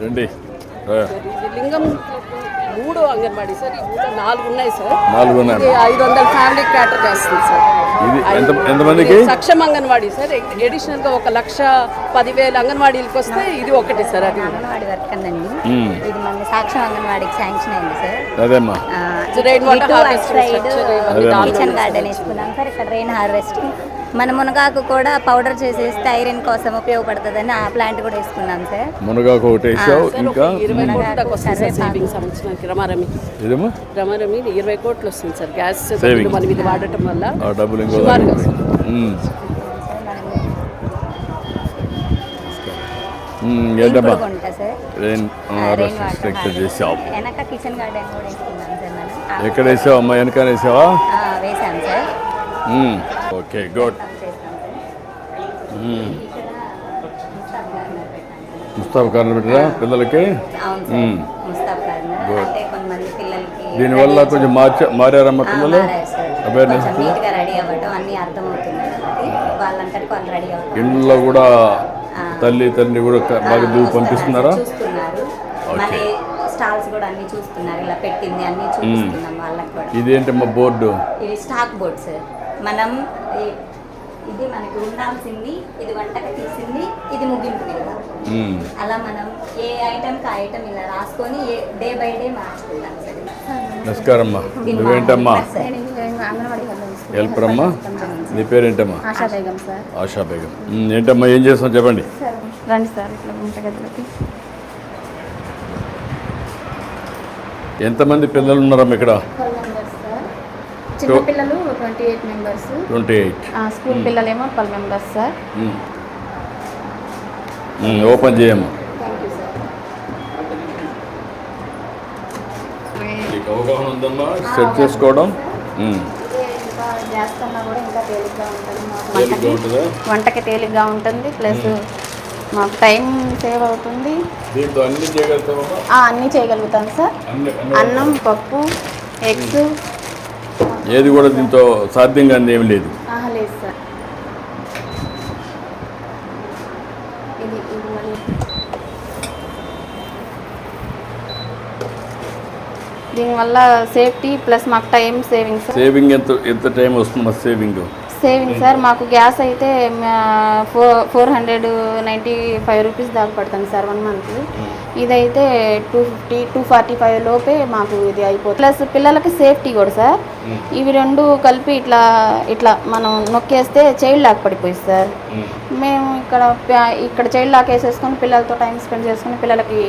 రండి. లింగం 3 అంగన్వాడీ సార్. ఈ ఊళ్ళో 4 ఉన్నాయి సార్. 4 ఉన్నాయి. 500 ఫ్యామిలీ క్యాటర్ చేస్తుంది సార్. ఇది ఎంతమందికి? సక్షం అంగన్వాడీ సార్. అడిషనల్ గా 1,10,000 అంగన్వాడీలకు వస్తే ఇది ఒకటి సార్. అది అంగన్వాడీ వర్క్ అండి. ఇది మన సాక్షం అంగన్వాడీకి శాంక్షన్ అయింది సార్. అదేమ్మా. Rain water harvesting, kitchen garden వేసుకున్నాం సార్. ఇక్కడ రెయిన్ హార్వెస్టింగ్, మన మునగాకు కూడా పౌడర్ చేసేస్తే ఐరన్ కోసం ఉపయోగపడుతుందని ఆ ప్లాంట్ కూడా వేసుకున్నాం సార్. మునగాకు ఒకటి వేసావు. ఇంకా 20 కోట్ల దాకా వస్తుంది సార్ సేవింగ్స్ సంవత్సరానికి. రమారమి 20 కోట్లు వస్తుంది సార్. గ్యాస్ మనం ఇది వాడటం వల్ల డబ్బులు వెనక కిచెన్ గార్డెన్ కూడా వేసుకున్నాం సార్ మనం. ఎక్కడ వేసావు అమ్మా? వెనక వేసావా? వేసాం sir. Okay, good. Mustaab corner పెట్టరా పిల్లలకి? దీనివల్ల కొంచెం మారారమ్మా పిల్లలు? అవేర్నెస్ ఇంట్లో కూడా తల్లి తండ్రి కూడా బాగా దూపు పంపిస్తున్నారా? స్టాల్స్ కూడా అన్ని చూస్తున్నారు, ఇలా పెట్టింది అన్ని చూపిస్తున్నాం వాళ్ళకి కూడా. ఇదేంటమ్మా బోర్డు? ఇది స్టాక్ బోర్డ్ సార్. మనం ఇది మనకి ఉండాల్సింది, ఇది వంటకి తీసింది, ఇది ముగింపు కదా. అలా మనం ఏ ఐటమ్కి ఆ ఐటమ్ ఇలా రాసుకొని డే బై డే మార్చుకుంటాం సార్. నమస్కారం అమ్మా. నువ్వేంటమ్మా? హెల్పర్ అమ్మా. నీ పేరేంటమ్మా? ఆశా బేగం సార్. ఆశా బేగం. ఏంటమ్మా ఏం చేస్తాం చెప్పండి. రండి సార్ ఇట్లా వంటగదిలోకి. ఎంతమంది పిల్లలు ఉన్నారమ్మా ఇక్కడ? చిన్న పిల్లలు 28 మెంబర్స్. 28. స్కూల్ పిల్లలేమో 12 మెంబర్స్ సార్. ఓపెన్ చేయమ్మా. అవగాహన ఉందమ్మా సెట్ చేసుకోవడం. గ్యాస్ కన్నా కూడా ఇంకా తేలిగ్గా ఉంటుంది. వంటకి తేలిగ్గా ఉంటుంది, ప్లస్ మాకు టైం సేవ్ అవుతుంది. దీంతో అన్ని చేయగలుగుతామా? అన్నీ చేయగలుగుతాం సార్. అన్నం, పప్పు, ఎగ్స్ ఏది కూడా దీంతో సాధ్యంగా ఏమి లేదు. లేదు సార్. దీనివల్ల సేఫ్టీ ప్లస్ మాకు టైం సేవింగ్ సార్. సేవింగ్ ఎంత టైం వస్తుంది మా సేవింగ్ సార్? మాకు గ్యాస్ అయితే 495 రూపీస్ దాకా పడుతుంది సార్ 1 మంత్. ఇదైతే 250, 245 లోపే మాకు ఇది అయిపోతుంది. ప్లస్ పిల్లలకి సేఫ్టీ కూడా సార్. ఇవి 2 కలిపి ఇట్లా మనం నొక్కేస్తే చైల్డ్ లాక్ పడిపోయింది సార్. మేము ఇక్కడ చైల్డ్ లాక్ వేసేసుకొని పిల్లలతో టైం స్పెండ్ చేసుకుని పిల్లలకి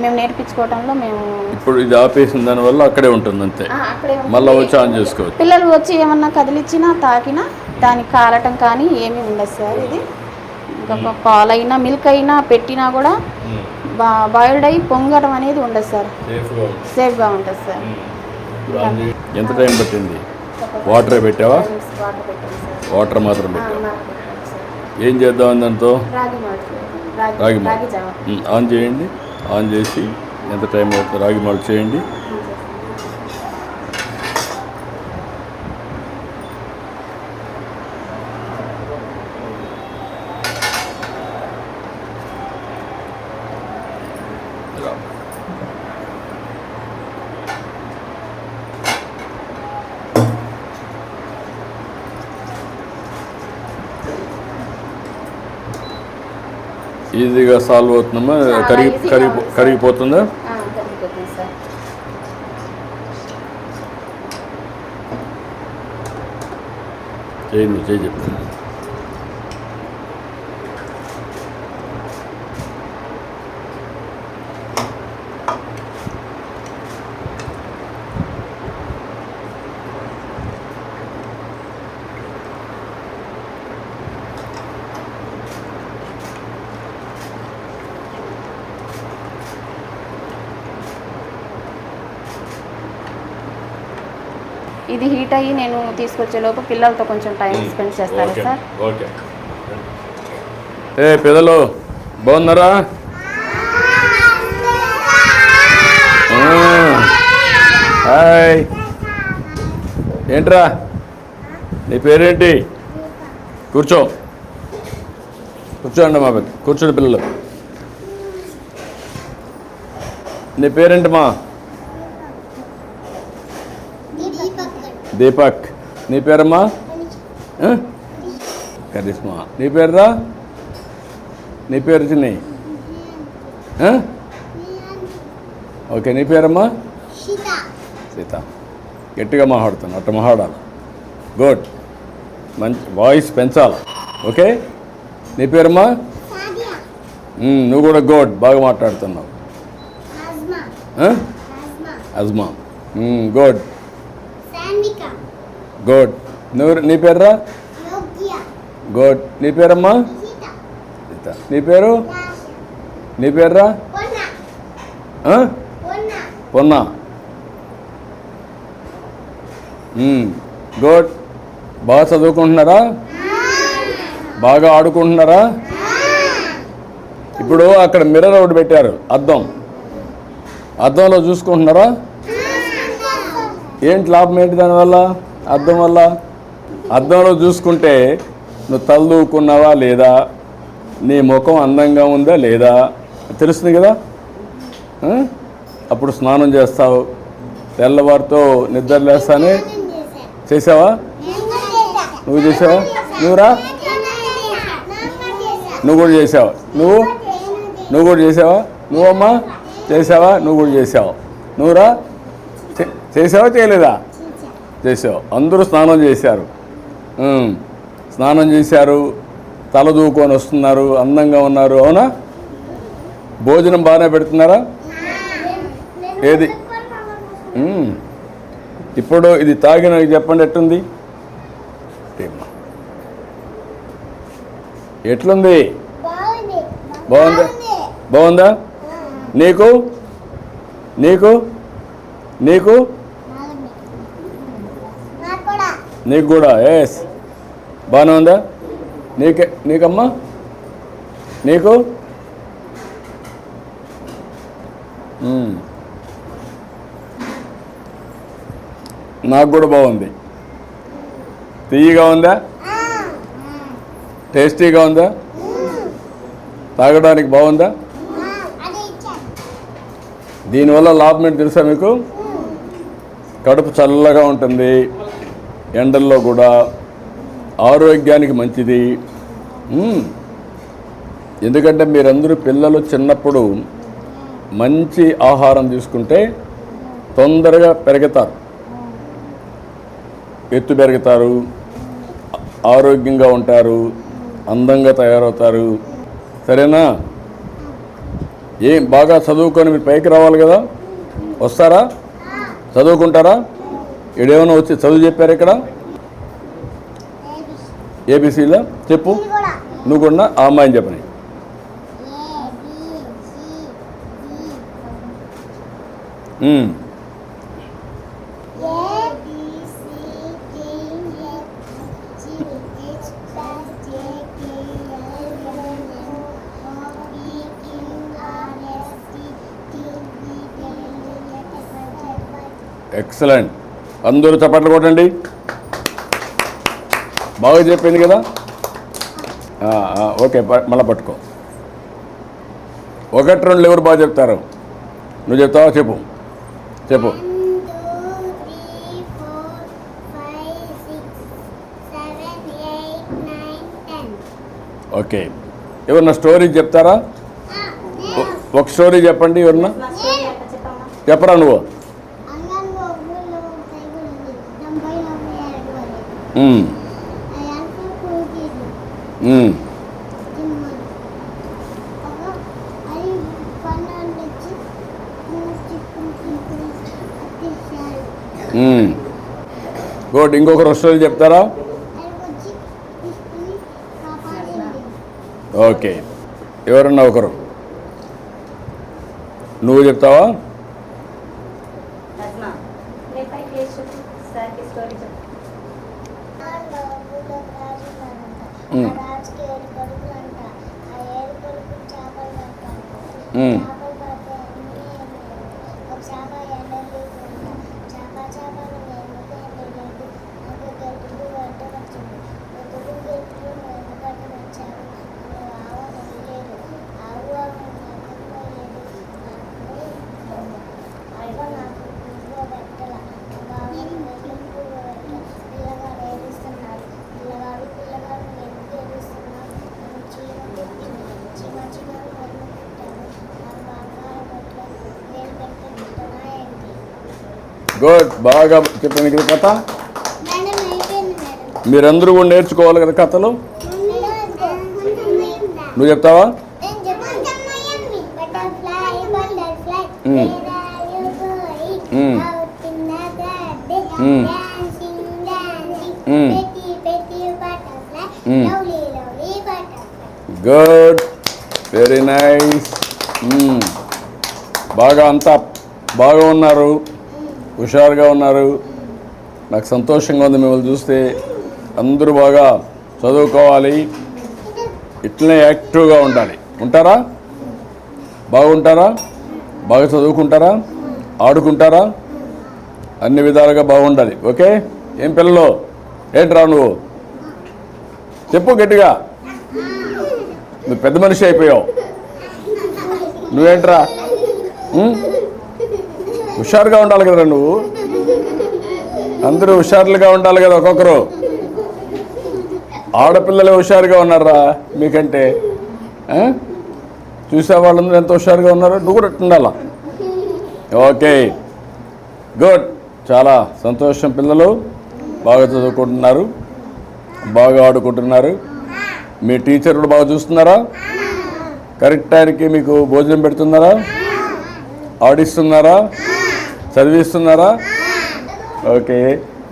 మేము నేర్పించుకోవడంలో మేము ఇప్పుడు ఇది ఆపేసిన దానివల్ల అక్కడే ఉంటుంది అంతే. మళ్ళీ వచ్చి ఆన్ చేసుకోవచ్చు. పిల్లలు వచ్చి ఏమన్నా కదిలిచ్చినా తాకినా దానికి కాలటం కానీ ఏమీ ఉండదు సార్. ఇది ఇంకా పాలైనా మిల్క్ అయినా పెట్టినా కూడా బాయిల్డ్ అయ్యి పొంగడం అనేది ఉండదు సార్. సేఫ్గా ఉంటుంది సార్. ఎంత టైం పట్టింది? వాటర్ పెట్టావా? వాటర్ మాత్రం పెట్టావా? ఏం చేద్దాం దాంతో? రాగి మాల్ట్ ఆన్ చేయండి. ఆన్ చేసి ఎంత టైం అవుతుంది రాగి మాల్ట్ చేయండి. ఈజీగా సాల్వ్ అవుతుందమ్మా. కరిగిపోతుందా? చేయండి, చేయి చెప్తాను. ఇది హీట్ అయ్యి నేను తీసుకొచ్చే లోపు పిల్లలతో కొంచెం టైం స్పెండ్ చేస్తారా సార్? ఓకే. పిల్లలు బాగున్నారా? హాయ్. ఏంట్రా నీ పేరేంటి? కూర్చోండి మా పెద్ద. కూర్చోండి పిల్లలు. నీ పేరేంటమ్మా? దీపక్. నీ పేరమ్మా? కరిష్మా. నీ పేరురా? నీ పేరు చిన్ని? ఓకే, నీ పేరమ్మా? సీత. గట్టిగా మాట్లాడుతాను, అట్ట మాట్లాడాలి. గుడ్, మంచి వాయిస్ పెంచాలి. ఓకే, నీ పేరమ్మా? నువ్వు కూడా గుడ్, బాగా మాట్లాడుతున్నావు. అజ్మా. Good good. నీ పేరురా? గుడ్. నీ పేరమ్మా? సీత. నీ పేరు? నీ పేరురా? పొన్నా. గుడ్. బాగా చదువుకుంటున్నారా? బాగా ఆడుకుంటున్నారా? ఇప్పుడు అక్కడ మిర్రర్ ఒకటి పెట్టారు, అద్దంలో చూసుకుంటున్నారా? ఏంటి లాభం ఏంటి దానివల్ల? అద్దం వల్ల అద్దంలో చూసుకుంటే నువ్వు తలదూకున్నావా లేదా, నీ ముఖం అందంగా ఉందా లేదా తెలుస్తుంది కదా. అప్పుడు స్నానం చేస్తావు, తెల్లవారితో నిద్ర లేస్తానే. చేసావా? నువ్వు చేసావా? నువ్వురా? నువ్వు కూడా చేసావా? నువ్వు కూడా చేసావా? నువ్వమ్మా చేసావా? నువ్వు కూడా చేసావు. నువ్వురా? చేసావా చేయలేదా? చేసావు. అందరూ స్నానం చేశారు, తల దూకొని వస్తున్నారు, అందంగా ఉన్నారు. అవునా? భోజనం బాగానే పెడుతున్నారా? ఏది ఇప్పుడు ఇది తాగిన చెప్పండి, ఎట్లుంది? ఎట్లుంది? బాగుందా? నీకు నీకు నీకు నీకు కూడా? ఎస్, బాగానే ఉందా? నీకమ్మా? నీకు? నాకు కూడా బాగుంది. తీయగా ఉందా? టేస్టీగా ఉందా? తాగడానికి బాగుందా? దీనివల్ల లాభం ఏంటి తెలుసా మీకు? కడుపు చల్లగా ఉంటుంది, ఎండల్లో కూడా ఆరోగ్యానికి మంచిది. ఎందుకంటే మీరందరూ పిల్లలు చిన్నప్పుడు మంచి ఆహారం తీసుకుంటే తొందరగా పెరుగుతారు, ఎత్తు పెరుగుతారు, ఆరోగ్యంగా ఉంటారు, అందంగా తయారవుతారు. సరేనా? బాగా చదువుకొని మీరు పైకి రావాలి కదా. వస్తారా? చదువుకుంటారా? ఇక్కడేమైనా వచ్చి చదువు చెప్పారు ఇక్కడ? ఏబిసిలో చెప్పు. నువ్వు కూడా ఆ అమ్మాయిని చెప్పని. ఎక్సలెంట్. అందరూ చప్పట్లు కొట్టండి. బాగా చెప్పింది కదా. ఓకే, మళ్ళీ పట్టుకో. 1, 2 ఎవరు బాగా చెప్తారు? నువ్వు చెప్తావా? చెప్పు. 1, 2, 3, 4, 5, 6, 7, 8, 9, 10. ఓకే, ఎవరన్నా స్టోరీ చెప్తారా? ఒక స్టోరీ చెప్పండి. ఎవరన్నా చెప్పరా? నువ్వు గుడ్. ఇంకొకరు స్టోరీ చెప్తారా? ఓకే, ఎవరన్నా ఒకరు. నువ్వు చెప్తావా? గుడ్, బాగా చెప్పాను కదా కథ. మేడం అయిపోయింది మేడం. మీరందరూ కూడా నేర్చుకోవాలి కదా కథలు. నువ్వు చెప్తావా? Butterfly, butterfly, Mm. where are you going? Mm. Out in the garden, Mm. dancing, dancing. Mm. Pretty, pretty butterfly, Mm. lovely, lovely butterfly. Good, very nice. బాగా అంతా బాగా ఉన్నారు, హుషారుగా ఉన్నారు. నాకు సంతోషంగా ఉంది మిమ్మల్ని చూస్తే. అందరూ బాగా చదువుకోవాలి, ఇట్లనే యాక్టివ్గా ఉండాలి. ఉంటారా? బాగుంటారా? బాగా చదువుకుంటారా? ఆడుకుంటారా? అన్ని విధాలుగా బాగుండాలి. ఓకే? ఏం పిల్లలు, ఏంట్రా నువ్వు చెప్పు గట్టిగా. నువ్వు పెద్ద మనిషి అయిపోయావు. నువ్వేంట్రా? హుషారుగా ఉండాలి కదరా నువ్వు. అందరూ హుషారులుగా ఉండాలి కదా. ఒక్కొక్కరు ఆడపిల్లలే హుషారుగా ఉన్నారా మీకంటే? చూసే వాళ్ళందరూ ఎంత హుషారుగా ఉన్నారు. నువ్వు కూడా ఉండాలా. ఓకే, గుడ్, చాలా సంతోషం. పిల్లలు బాగా చదువుకుంటున్నారు, బాగా ఆడుకుంటున్నారు. మీ టీచర్ కూడా బాగా చూస్తున్నారా? కరెక్ట్ టైంకి మీకు భోజనం పెడుతున్నారా? ఆడిస్తున్నారా? చదివిస్తున్నారా? Okay,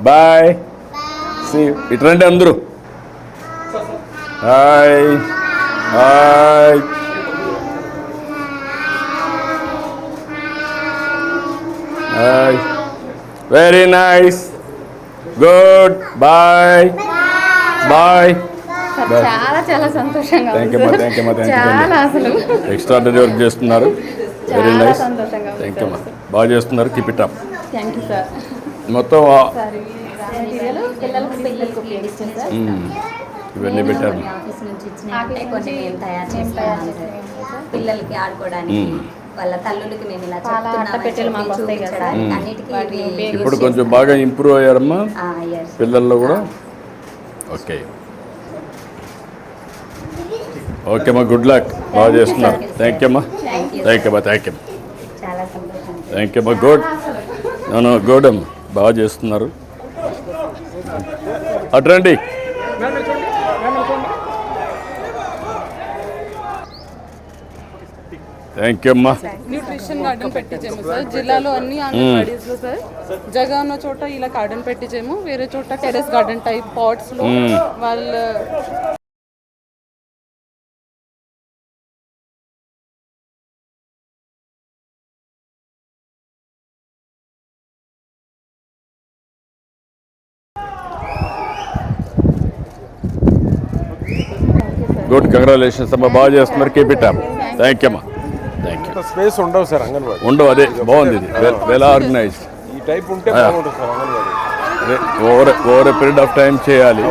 bye. ఇటు రండి అందరూ. Hi hi. Hi, very nice, good, bye bye. చాలా చాలా సంతోషంగా థ్యాంక్ యూ అమ్మా, థ్యాంక్ యూ అమ్మా, థ్యాంక్ చాలా అసలు యూ. ఎక్స్ట్రాడనరీ వర్క్ చేస్తున్నారు. వెరీ చాలా నైస్, సంతోషంగా ఉంది థ్యాంక్ యూ అమ్మా. బాగా చేస్తున్నారు, keep it up. Thank you sir. మొత్తం పిల్లలకు ఉపయోగించారు సార్. ఇవన్నీ పెట్టారు. కొన్ని ఆఫీస్ నుంచి ఇచ్చినట్టే కొన్ని మేము తయారు చేస్తాం సార్. పిల్లలకి ఆడుకోవడానికి, వాళ్ళ తల్లులకి మేము ఇలా చాలా అట్టపెట్టెలు మాకు వస్తాయి కదా. చూపించడానికి అన్నిటికీ ఇవి ఇప్పుడు కొంచెం బాగా ఇంప్రూవ్ అయ్యారమ్మా yes. పిల్లల్లో కూడా. ఓకే ఓకే అమ్మా, గుడ్ లక్, బాగా చేస్తున్నారు. థ్యాంక్ యూ అమ్మా, థ్యాంక్ యూ అమ్మా, థ్యాంక్ యూ, చాలా సంతోషం. థ్యాంక్ యూ అమ్మా. గుడ్, నో గుడ్ అమ్మా, బాగా చేస్తున్నారు. అట్రండి. థ్యాంక్ యూ అమ్మా. న్యూట్రిషన్ గార్డెన్ పెట్టించాము సార్. జిల్లాలో అన్ని అంగన్వాడీస్ లో సార్ జగన్ ఉన్న చోట ఇలా గార్డెన్ పెట్టించాము, వేరే చోట టెరెస్ గార్డెన్ టైప్ పాట్స్ లో వాళ్ళ గుడ్, కంగ్రాచులేషన్స్ అమ్మా, బాగా చేస్తున్నారు. Keep it up. Thank you అమ్మా, థ్యాంక్ యూ. స్పేస్ ఉండవు సార్ అంగన్వాడీ. ఉండవు, అదే బాగుంది. ఇది వెల్ ఆర్గనైజ్డ్. ఈ టైప్ ఉంటే బాగుంటుంది sir anganwadi. Over a period of time చేయాలి.